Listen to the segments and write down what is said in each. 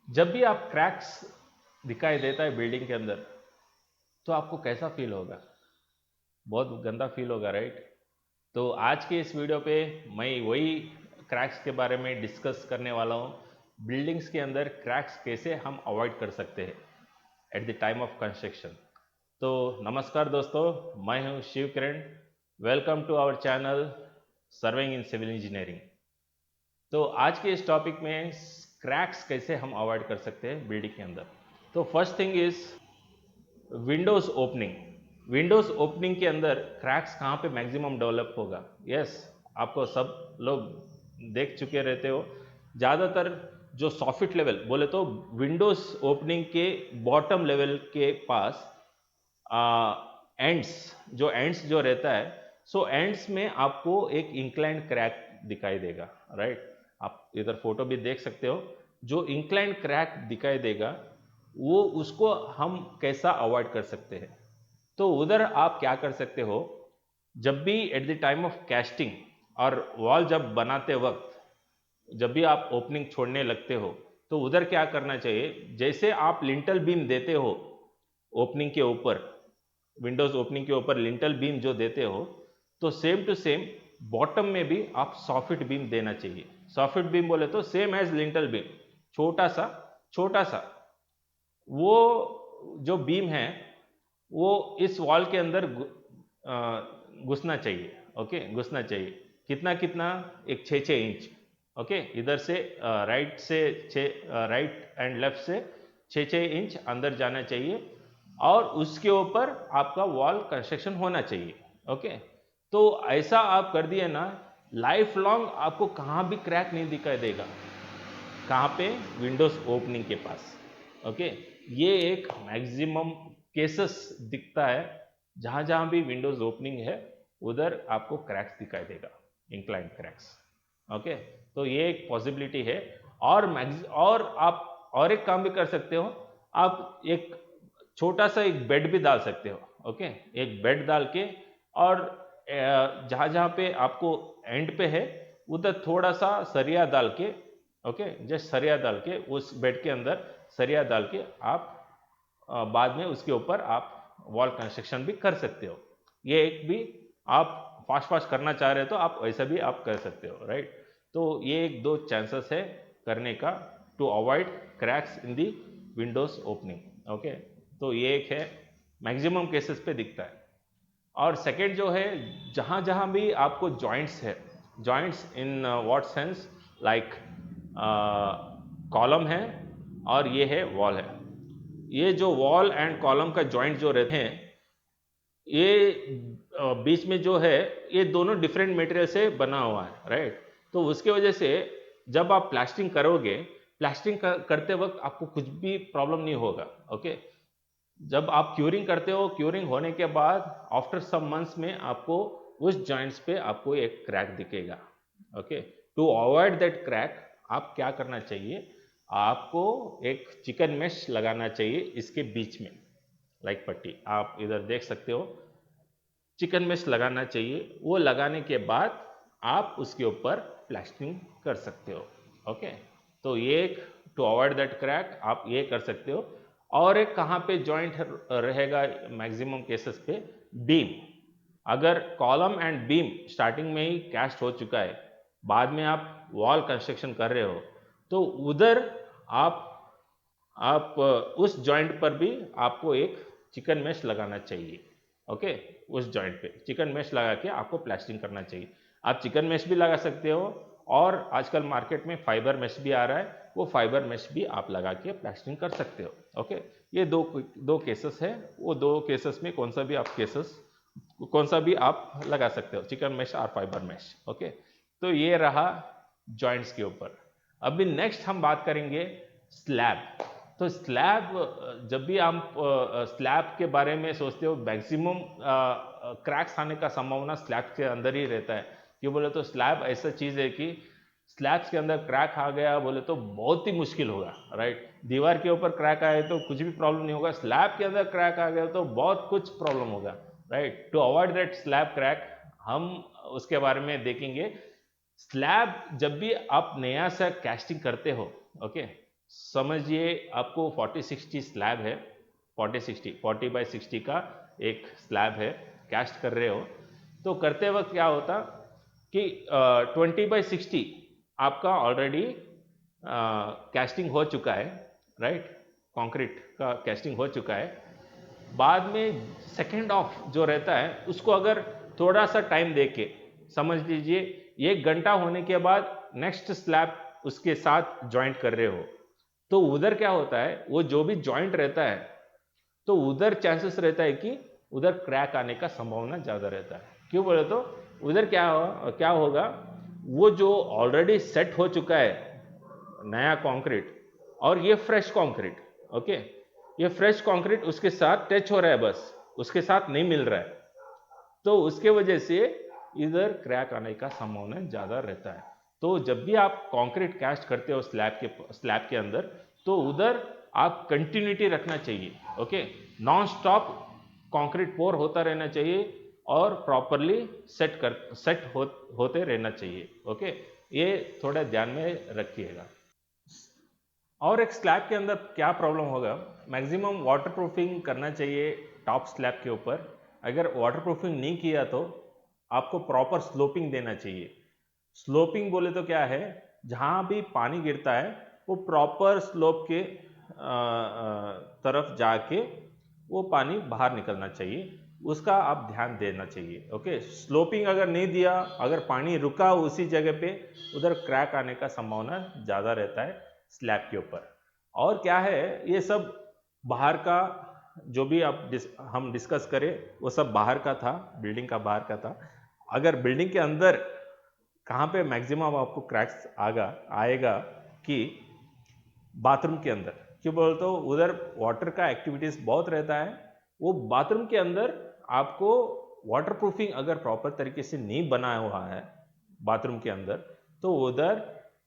जब भी आप क्रैक्स दिखाई देता है बिल्डिंग के अंदर, तो आपको कैसा फील होगा? बहुत गंदा फील होगा, राइट? तो आज के इस वीडियो पे मैं वही क्रैक्स के बारे में डिस्कस करने वाला हूँ। बिल्डिंग्स के अंदर क्रैक्स कैसे हम अवॉइड कर सकते हैं at the time of construction. तो नमस्कार दोस्तों, मैं हूँ Shiv Kiran. Welcome to our channel serving in civil engineering. तो आज के इस टॉपिक में क्रैक्स कैसे हम अवॉइड कर सकते हैं बिल्डिंग के अंदर। तो first thing is Windows opening. Windows opening के अंदर क्रैक्स कहाँ पे मैक्सिमम डेवलप होगा? यस, आपको सब लोग देख चुके रहते हो। ज़्यादातर जो सॉफिट लेवल बोले तो विंडोज ओपनिंग के बॉटम लेवल के पास एंड्स जो रहता है, सो एंड्स में आपको एक इंक्लाइंड क्रैक दिखाई देगा, राइट? आप इधर फोटो भी देख सकते हो। जो इंक्लाइंड क्रैक दिखाई देगा, वो उसको हम कैसा अवॉइड कर सकते हैं? तो उधर आप क्या कर सकते हो, जब भी eight the time of casting और वॉल जब बनाते वक्त, जब भी आप ओपनिंग छोड़ने लगते हो, तो उधर क्या करना चाहिए? जैसे आप लिंटल बीम देते हो ओपनिंग के ऊपर, विंडोज ओपनिंग के ऊपर लिंटल बीम जो देते हो, तो सेम टू सेम बॉटम में भी आप सॉफिट बीम देना चाहिए। सॉफिट बीम बोले तो सेम एज लिंटल बीम, छोटा सा छोटा सा वो जो बीम है, वो इस वॉल के अंदर घुसना चाहिए। ओके, घुसना चाहिए। कितना कितना? एक 6-6 इंच। ओके, इधर से राइट से 6, राइट एंड लेफ्ट से 6-6 इंच अंदर जाना चाहिए, और उसके ऊपर आपका वॉल कंस्ट्रक्शन होना चाहिए। ओके, तो ऐसा आप कर दिए ना, लाइफ लॉन्ग आपको कहाँ भी क्रैक नहीं दिखाई देगा। कहाँ पे? विंडोज ओपनिंग के पास। ओके, ये एक मैक्सिमम केसेस दिखता है। जहाँ जहाँ भी विंडोज ओपनिंग है, उधर आपको क्रैक्स दिखाई देगा, इंक्लाइंड क्रैक्स। ओके, तो ये एक पॉसिबिलिटी है। और आप और एक काम भी कर सकते हो। आप एक छोटा सा एक बेड भी डाल सकते हो। ओके, एक बेड डाल के, और जहाँ जहाँ पे आपको एंड पे है, उधर थोड़ा सा सरिया डाल के, ओके, जस्ट सरिया डाल के, उस बेड के अंदर सरिया डाल के आप बाद में उसके ऊपर आप वॉल कंस्ट्रक्शन भी कर सकते हो। ये एक भी आप फास्ट फास्ट करना चाह रहे हो तो आप ऐसा भी आप कर सकते हो, राइट? तो ये एक दो चांसेस है करने का, to avoid cracks in the windows opening. Okay, तो ये एक है, मैक्सिमम केसेस पे दिखता है। और सेकेंड जो है, जहाँ जहाँ भी आपको जॉइंट्स है, joints in what sense, like column है और ये है वॉल है। ये जो वॉल एंड कॉलम का जॉइंट जो रहते हैं, ये बीच में जो है, ये दोनों डिफरेंट मटेरियल से बना हुआ है, राइट? तो उसके वजह से जब आप प्लास्टिंग करोगे, प्लास्टिंग करते वक्त आपको कुछ भी प्रॉब्लम नहीं होगा। ओके, जब आप क्यूरिंग करते हो, क्यूरिंग होने के बाद आफ्टर सम मंथ्स में आपको उस जॉइंट्स पे आपको एक क्रैक दिखेगा। Okay, to avoid that crack आप क्या करना चाहिए? आपको एक चिकन मेश लगाना चाहिए इसके बीच में, लाइक पट्टी आप इधर देख सकते हो। चिकन मेश लगाना चाहिए। वो लगाने के बाद आप उसके ऊपर प्लास्टरिंग कर सकते हो। ओके, तो ये एक, टू अवॉइड दैट क्रैक आप ये कर सकते हो। और एक कहाँ पे जॉइंट रहेगा मैक्सिमम केसेस पे? बीम। अगर कॉलम एंड बीम स्टार्टिंग में ही कैस्ट हो चुका है, बाद में आप वॉल कंस्ट्रक्शन कर रहे हो, तो उधर आप आप उस जॉइंट पर भी आपको एक चिकन मेश लगाना चाहिए। ओके, उस जॉइंट पे चिकन मेश लगा के आपको प्लास्टिंग करना चाहिए। आप चिकन मेश भी लगा सकते हो, और आजकल मार्केट में फाइबर मेश भी आ रहा है, वो फाइबर मेश भी आप लगा के प्लास्टिंग कर सकते हो। ओके, ये दो दो केसेस है। वो दो केसेस में कौन सा भी आप लगा सकते हो, चिकन मेश और फाइबर मेश। ओके, तो ये रहा जॉइंट्स के ऊपर। अभी नेक्स्ट हम बात करेंगे स्लैब। तो स्लैब, जब भी हम स्लैब के बारे में सोचते हो, मैक्सिमम क्रैक्स आने का संभावना स्लैब के अंदर ही रहता है। क्यों बोले तो स्लैब ऐसा चीज़ है कि स्लैब्स के अंदर क्रैक आ गया बोले तो बहुत ही मुश्किल होगा, राइट? दीवार के ऊपर क्रैक आए तो कुछ भी प्रॉब्लम नहीं होगा, स्लैब के अंदर क्रैक आ गया तो बहुत कुछ प्रॉब्लम होगा, right? To avoid that slab crack, हम उसके बारे में देखेंगे। स्लैब जब भी आप नया सा कैस्टिंग करते हो, ओके, समझिए आपको 40-60 स्लैब है, 40 बाय 60 का एक स्लैब है, कैस्ट कर रहे हो। तो करते वक्त क्या होता कि 20/60 आपका ऑलरेडी कैस्टिंग हो चुका है, राइट, कंक्रीट का कैस्टिंग हो चुका है। बाद में सेकेंड ऑफ जो रहता है उसको अगर थोड़ा सा टाइम देके, समझ लीजिए 1 घंटा होने के बाद नेक्स्ट स्लैब उसके साथ ज्वाइंट कर रहे हो, तो उधर क्या होता है, वो जो भी ज्वाइंट रहता है तो उधर चांसेस रहता है कि उधर क्रैक आने का संभावना ज़्यादा रहता है। क्यों बोले तो उधर क्या होगा, वो जो ऑलरेडी सेट हो चुका है नया कंक्रीट और ये फ्रेश कंक्रीट, ओके, ये फ्रेश कंक्रीट उसके साथ टच हो रहा है, बस उसके साथ नहीं मिल रहा है, तो उसके वजह से इधर क्रैक आने का संभावना ज़्यादा रहता है। तो जब भी आप कंक्रीट कास्ट करते हो स्लैब के अंदर, तो उधर आप कंटिन्यूटी रखना चाहिए, ओके, नॉन स्टॉप कंक्रीट पोर होता रहना चाहिए और प्रॉपरली होते रहना चाहिए, ओके, ये थोड़ा ध्यान में रखिएगा। और एक स्लैब के अंदर क्या प्रॉब्लम होगा, मैक्सिमम वाटरप्रूफिंग करना चाहिए टॉप स्लैब के ऊपर। अगर वाटरप्रूफिंग नहीं किया तो आपको प्रॉपर स्लोपिंग देना चाहिए। स्लोपिंग बोले तो क्या है, जहाँ भी पानी गिरता है वो प्रॉपर स्लोप के तरफ जाके वो पानी बाहर निकलना चाहिए, उसका आप ध्यान देना चाहिए, ओके। स्लोपिंग अगर नहीं दिया, अगर पानी रुका उसी जगह पे, उधर क्रैक आने का संभावना ज़्यादा रहता है स्लैब के ऊपर। और क्या है, ये सब बाहर का जो भी हम डिस्कस करें वो सब बाहर का था, बिल्डिंग का बाहर का था। अगर बिल्डिंग के अंदर कहाँ पे मैक्सिमम आपको क्रैक्स आएगा कि बाथरूम के अंदर। क्यों बोल तो उधर वाटर का एक्टिविटीज़ बहुत रहता है, वो बाथरूम के अंदर आपको वाटरप्रूफिंग अगर प्रॉपर तरीके से नहीं बनाया हुआ है बाथरूम के अंदर, तो उधर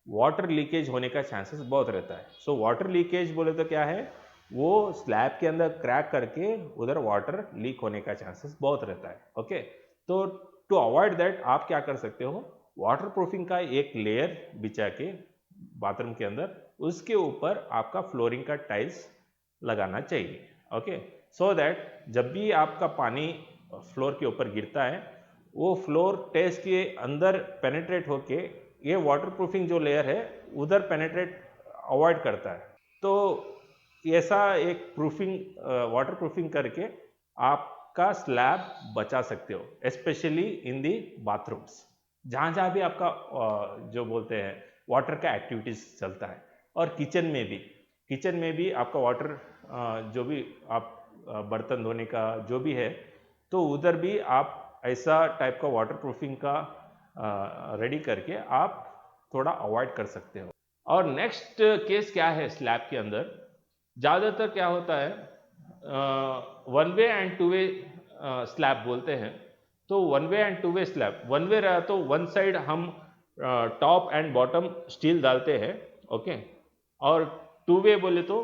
वाटर लीकेज होने का चांसेस बहुत रहता है। सो वाटर लीकेज बोले तो क्या है, वो स्लैब के अंदर क्रैक करके उधर वाटर लीक होने का चांसेस बहुत रहता है, ओके। तो टू अवॉइड दैट आप क्या कर सकते हो, वाटरप्रूफिंग का एक लेयर बिछा के बाथरूम के अंदर, उसके ऊपर आपका फ्लोरिंग का टाइल्स लगाना चाहिए, ओके, सो दैट जब भी आपका पानी फ्लोर के ऊपर गिरता है, वो फ्लोर टेस्ट के अंदर पेनिट्रेट होके ये वाटरप्रूफिंग जो लेयर है उधर पेनिट्रेट अवॉइड करता है। तो ऐसा एक वाटरप्रूफिंग करके आपका स्लैब बचा सकते हो, स्पेशली इन दी बाथरूम्स, जहाँ जहाँ भी आपका जो बोलते हैं वाटर का एक्टिविटीज चलता है। और किचन में भी आपका वाटर जो भी आप बर्तन धोने का जो भी है, तो उधर भी आप ऐसा टाइप का वाटरप्रूफिंग का रेडी करके आप थोड़ा अवॉइड कर सकते हो। और नेक्स्ट केस क्या है, स्लैब के अंदर ज़्यादातर क्या होता है, one way and two way slab बोलते हैं। तो one way and two way slab, one way रहा तो वन साइड हम टॉप एंड बॉटम स्टील डालते हैं, ओके, और टू वे बोले तो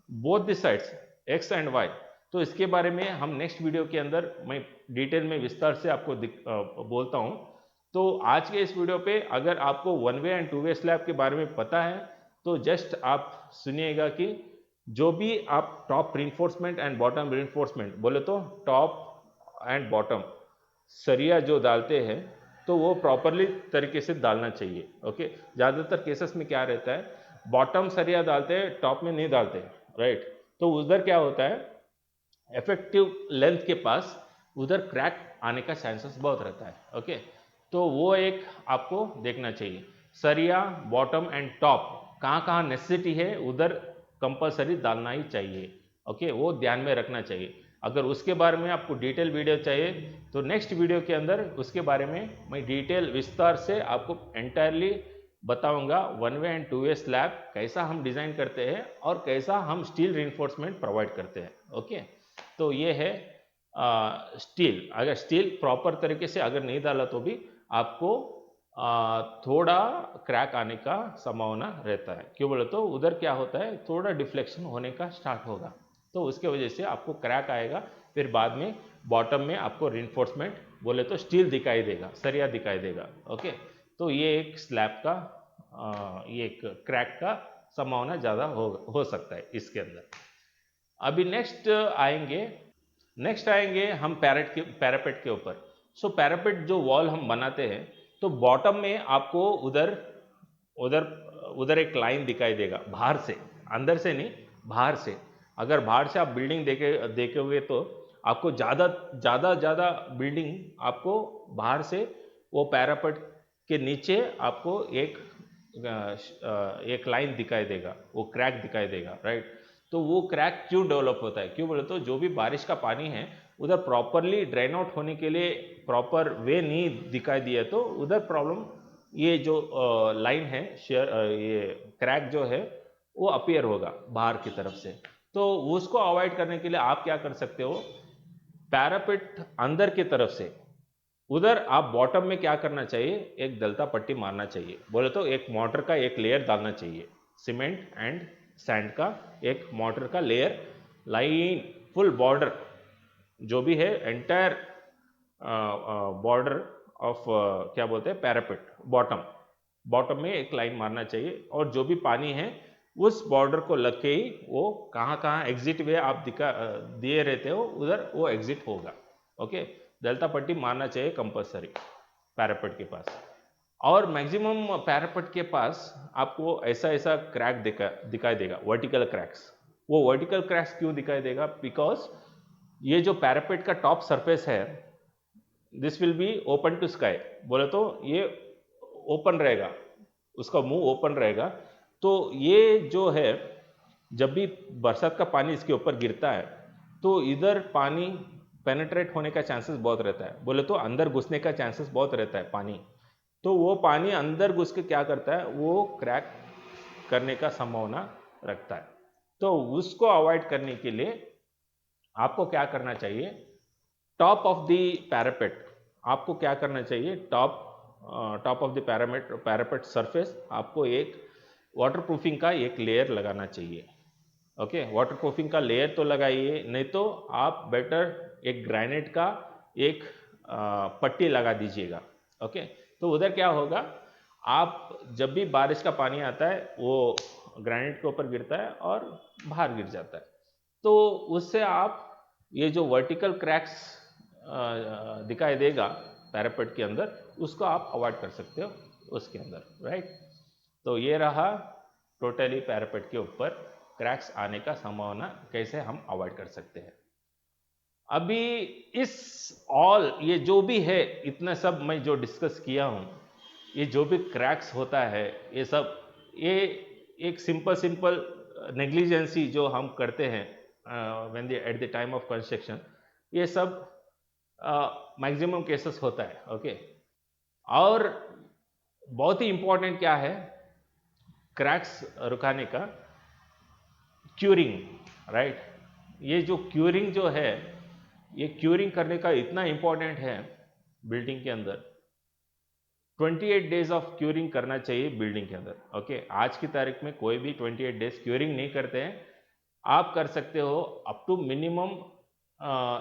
both the sides X and Y. तो इसके बारे में हम नेक्स्ट वीडियो के अंदर मैं डिटेल में विस्तार से आपको बोलता हूँ। तो आज के इस वीडियो पे अगर आपको one way and two way slab के बारे में पता है, तो जस्ट आप सुनिएगा कि जो भी आप top reinforcement and bottom reinforcement बोले तो टॉप एंड बॉटम सरिया जो डालते हैं, तो वो प्रॉपरली तरीके से डालना चाहिए, ओके। ज़्यादातर केसेस में क्या रहता है, बॉटम सरिया डालते हैं, टॉप में नहीं डालते, राइट। तो उधर क्या होता है, इफेक्टिव लेंथ के पास उधर क्रैक आने का चांसेस बहुत रहता है, ओके। तो वो एक आपको देखना चाहिए, सरिया बॉटम एंड टॉप कहाँ कहाँ नेसेसिटी है उधर कंपलसरी डालना ही चाहिए, ओके, वो ध्यान में रखना चाहिए। अगर उसके बारे में आपको डिटेल वीडियो चाहिए तो नेक्स्ट वीडियो के अंदर उसके बारे में मैं डिटेल विस्तार से आपको एंटायरली बताऊंगा, one way and two way slab कैसा हम डिज़ाइन करते हैं और कैसा हम स्टील रिइंफोर्समेंट प्रोवाइड करते हैं, ओके। तो ये है स्टील, अगर स्टील प्रॉपर तरीके से अगर नहीं डाला तो भी आपको थोड़ा क्रैक आने का संभावना रहता है। क्यों बोले तो उधर क्या होता है, थोड़ा डिफ्लेक्शन होने का स्टार्ट होगा, तो उसके वजह से आपको क्रैक आएगा। फिर बाद में बॉटम में आपको रिइंफोर्समेंट बोले तो स्टील दिखाई देगा, सरिया दिखाई देगा, ओके। तो ये एक स्लैब का ये एक क्रैक का संभावना ज़्यादा हो सकता है इसके अंदर। अभी नेक्स्ट आएंगे हम पैरापेट के ऊपर। सो पैरापेट जो वॉल हम बनाते हैं, तो बॉटम में आपको उधर उधर उधर एक लाइन दिखाई देगा बाहर से, अंदर से नहीं, बाहर से। अगर बाहर से आप बिल्डिंग देखोगे तो आपको ज़्यादा बिल्डिंग आपको बाहर से वो पैरापेट के नीचे आपको एक लाइन दिखाई देगा, वो क्रैक दिखाई देगा, राइट। तो वो क्रैक क्यों डेवलप होता है, क्यों बोले तो जो भी बारिश का पानी है उधर प्रॉपरली ड्रेन आउट होने के लिए प्रॉपर वे नहीं दिखाई दिया, तो उधर प्रॉब्लम, ये जो लाइन है ये क्रैक जो है वो अपीयर होगा बाहर की तरफ से। तो उसको अवॉइड करने के लिए आप क्या कर सकते हो, पैरापेट अंदर की तरफ से उधर आप बॉटम में क्या करना चाहिए, एक दलता पट्टी मारना चाहिए, बोले तो एक मॉर्टर का एक लेयर डालना चाहिए, सीमेंट एंड सैंड का एक मॉर्टर का लेयर, लाइन फुल बॉर्डर जो भी है एंटायर बॉर्डर ऑफ क्या बोलते हैं पैरापेट, बॉटम में एक लाइन मारना चाहिए, और जो भी पानी है उस बॉर्डर को लग के ही वो कहाँ एग्जिट वे आप दिए रहते हो उधर वो एग्जिट होगा। ओके, दलता पट्टी मारना चाहिए कंपलसरी पैरापेट के पास। और मैक्सिमम पैरापेट के पास आपको ऐसा क्रैक दिखाई देगा, वर्टिकल क्रैक्स। वो वर्टिकल क्रैक्स क्यों दिखाई देगा, बिकॉज ये जो पैरापेट का टॉप सरफेस है this will be open to sky, बोले तो ये ओपन रहेगा, उसका मुंह ओपन रहेगा। तो ये जो है जब भी बरसात का पानी इसके ऊपर गिरता है तो इधर पानी पेनेट्रेट होने का चांसेस बहुत रहता है, बोले तो अंदर घुसने का चांसेस बहुत रहता है पानी। तो वो पानी अंदर घुस के क्या करता है, वो क्रैक करने का संभावना रखता है। तो उसको अवॉइड करने के लिए आपको क्या करना चाहिए, टॉप ऑफ द पैरापेट आपको क्या करना चाहिए, top of the parapet surface आपको एक वाटरप्रूफिंग का एक लेयर लगाना चाहिए। ओके, वाटरप्रूफिंग का लेयर तो लगाइए, नहीं तो आप बेटर एक ग्रेनाइट का एक पट्टी लगा दीजिएगा। ओके, तो उधर क्या होगा, आप जब भी बारिश का पानी आता है वो ग्रेनाइट के ऊपर गिरता है और बाहर गिर जाता है, तो उससे आप ये जो वर्टिकल क्रैक्स दिखाई देगा पैरापेट के अंदर, उसको आप अवॉइड कर सकते हो उसके अंदर, राइट। तो ये रहा टोटली पैरापेट के ऊपर क्रैक्स आने का संभावना कैसे हम अवॉइड कर सकते हैं। अभी इस ये जो भी है इतना सब मैं जो डिस्कस किया हूँ, ये जो भी क्रैक्स होता है ये सब, ये एक सिंपल नेग्लिजेंसी जो हम करते हैं when eight the time of construction, ये सब मैक्सिमम केसेस होता है। ओके, और बहुत ही इंपॉर्टेंट क्या है क्रैक्स रुकाने का, क्यूरिंग, राइट। ये जो क्यूरिंग जो है, ये क्यूरिंग करने का इतना इंपॉर्टेंट है बिल्डिंग के अंदर। 28 डेज ऑफ क्यूरिंग करना चाहिए बिल्डिंग के अंदर। ओके, आज की तारीख में कोई भी 28 डेज क्यूरिंग नहीं करते हैं, आप कर सकते हो up to minimum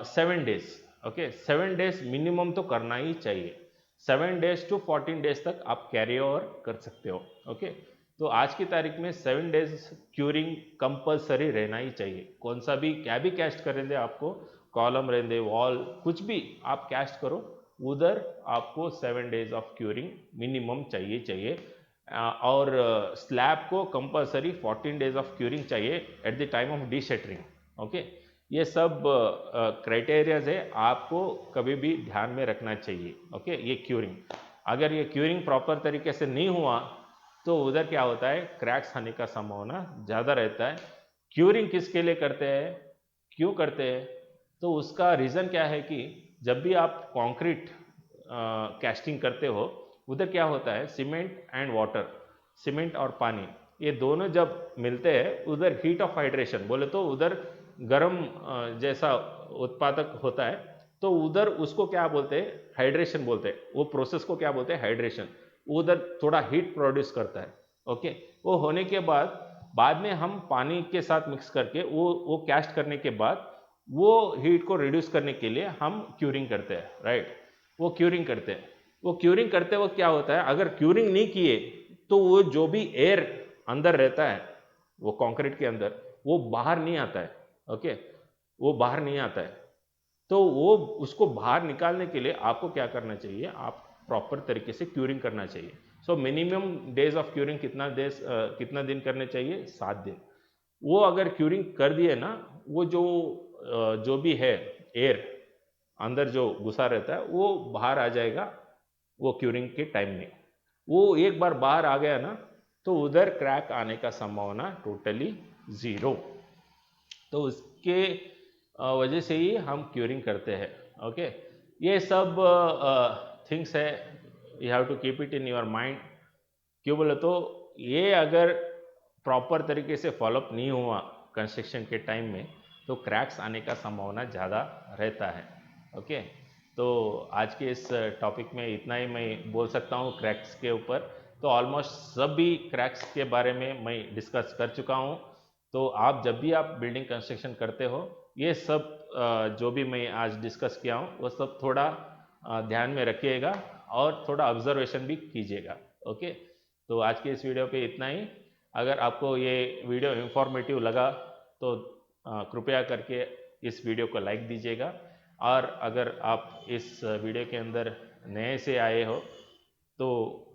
7 days. Okay, 7 days minimum तो करना ही चाहिए, 7 डेज टू 14 डेज तक आप कैरी ओवर कर सकते हो। ओके, तो आज की तारीख में 7 डेज क्यूरिंग कंपलसरी रहना ही चाहिए। कौन सा भी क्या भी कैस्ट करेंगे आपको, कॉलम रहेंगे, वॉल, कुछ भी आप कैस्ट करो, उधर आपको 7 डेज ऑफ क्यूरिंग मिनिमम चाहिए। और स्लैब को कंपलसरी 14 डेज ऑफ क्यूरिंग चाहिए at the time of deshuttering. Okay, ये सब क्राइटेरियाज है, आपको कभी भी ध्यान में रखना चाहिए। ओके, ये क्यूरिंग, अगर ये क्यूरिंग प्रॉपर तरीके से नहीं हुआ तो उधर क्या होता है, क्रैक्स आने का संभावना ज़्यादा रहता है। क्यूरिंग किसके लिए करते हैं, क्यों करते हैं, तो उसका रीज़न क्या है कि जब भी आप कंक्रीट कैस्टिंग करते हो उधर क्या होता है, सीमेंट एंड वाटर, सीमेंट और पानी, ये दोनों जब मिलते हैं उधर हीट ऑफ हाइड्रेशन, बोले तो उधर गर्म जैसा उत्पादक होता है, तो उधर उसको क्या बोलते हैं, हाइड्रेशन बोलते हैं, वो प्रोसेस को क्या बोलते हैं, हाइड्रेशन। उधर थोड़ा हीट प्रोड्यूस करता है। ओके, वो होने के बाद में हम पानी के साथ मिक्स करके वो कैस्ट करने के बाद वो हीट को रिड्यूस करने के लिए हम क्यूरिंग करते हैं, राइट। वो क्यूरिंग करते हैं, वो क्यूरिंग करते वक्त क्या होता है, अगर क्यूरिंग नहीं किए तो वो जो भी एयर अंदर रहता है वो कंक्रीट के अंदर, वो बाहर नहीं आता है। ओके, वो बाहर नहीं आता है। तो वो उसको बाहर निकालने के लिए आपको क्या करना चाहिए, आप प्रॉपर तरीके से क्यूरिंग करना चाहिए। So minimum days of curing कितना दिन करने चाहिए, 7 दिन। वो अगर क्यूरिंग कर दिए ना, वो जो भी है एयर अंदर जो घुसा रहता है वो बाहर आ जाएगा वो क्यूरिंग के टाइम में। वो एक बार बाहर आ गया ना, तो उधर क्रैक आने का संभावना टोटली ज़ीरो। तो उसके वजह से ही हम क्यूरिंग करते हैं। ओके, ये सब थिंग्स है, you have to keep it in your mind. क्यों बोले तो ये अगर प्रॉपर तरीके से फॉलोअप नहीं हुआ कंस्ट्रक्शन के टाइम में, तो क्रैक्स आने का संभावना ज़्यादा रहता है। ओके, तो आज के इस टॉपिक में इतना ही मैं बोल सकता हूँ क्रैक्स के ऊपर। तो ऑलमोस्ट सभी क्रैक्स के बारे में मैं डिस्कस कर चुका हूँ। तो आप जब भी आप बिल्डिंग कंस्ट्रक्शन करते हो, ये सब जो भी मैं आज डिस्कस किया हूँ वो सब थोड़ा ध्यान में रखिएगा और थोड़ा ऑब्जर्वेशन भी कीजिएगा। ओके, तो आज के इस वीडियो पे इतना ही। अगर आपको ये वीडियो इंफॉर्मेटिव लगा तो कृपया करके इस वीडियो को लाइक दीजिएगा। और अगर आप इस वीडियो के अंदर नए से आए हो, तो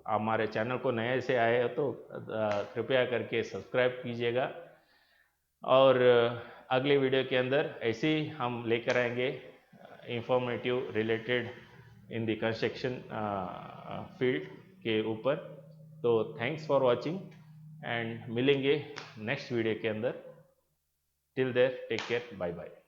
हमारे चैनल को नए से आए हो तो कृपया करके सब्सक्राइब कीजिएगा। और अगले वीडियो के अंदर ऐसे ही हम लेकर आएंगे informative related in the construction field के ऊपर। तो थैंक्स फॉर वॉचिंग एंड मिलेंगे नेक्स्ट वीडियो के अंदर। Till there take care, bye bye.